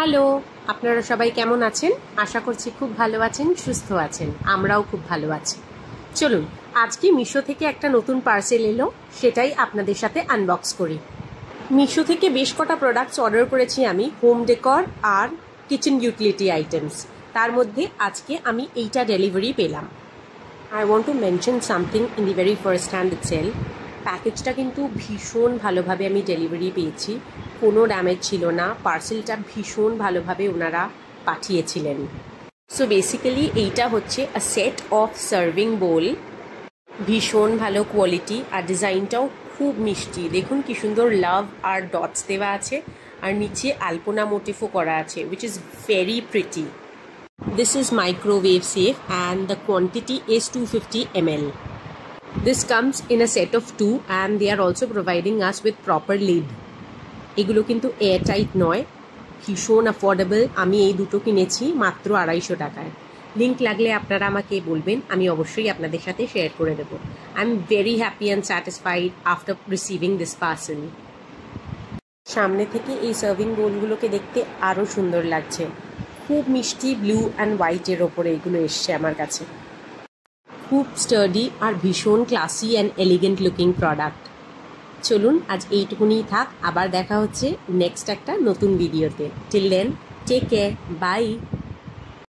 Hello, আপনারা সবাই কেমন আছেন? আশা করছি খুব ভালো আছেন, সুস্থ আছেন। আমরাও খুব ভালো আছি। চলুন আজকে মিশো থেকে একটা নতুন পার্সেল এলো, সেটাই আপনাদের সাথে আনবক্স করি। মিশো থেকে বেশ কটা প্রোডাক্টস অর্ডার করেছি আমি, হোম ডেকর আর কিচেন ইউটিলিটি আইটেমস। তার মধ্যে আজকে আমি এইটা ডেলিভারি পেলাম। I want to mention something in the very first hand itself. প্যাকেজটা কিন্তু ভীষণ ভালোভাবে আমি ডেলিভারি পেয়েছি, কোনো ড্যামেজ ছিল না। পার্সেলটা ভীষণ ভালোভাবে ওনারা পাঠিয়েছিলেন। সো বেসিক্যালি এইটা হচ্ছে আ সেট অফ সার্ভিং বোল, ভীষণ ভালো কোয়ালিটি আর ডিজাইনটাও খুব মিষ্টি। দেখুন কি সুন্দর লাভ আর ডটস দেওয়া আছে, আর নিচে আলপনা মোটিফও করা আছে, which is very pretty. This is microwave safe and the quantity is 250 ml. This comes in a set of 2 and they are also providing us with proper lid. এগুলো কিন্তু এয়ারটাইট নয়, ভীষণ অ্যাফোর্ডেবল। আমি এই দুটো কিনেছি মাত্র 250 টাকায়। লিঙ্ক লাগলে আপনারা আমাকে বলবেন, আমি অবশ্যই আপনাদের সাথে শেয়ার করে দেবো। I am very happy and satisfied after receiving this parcel. সামনে থেকে এই সার্ভিং বোলগুলোকে দেখতে আরও সুন্দর লাগছে। খুব মিষ্টি ব্লু অ্যান্ড হোয়াইটের ওপরে এগুলো এসছে আমার কাছে। খুব স্টার্ডি আর ভীষণ classy and elegant looking product. চলুন আজ এইটুকুনিই থাক, আবার দেখা হচ্ছে নেক্সট একটা নতুন ভিডিওতে। Till then take care, by.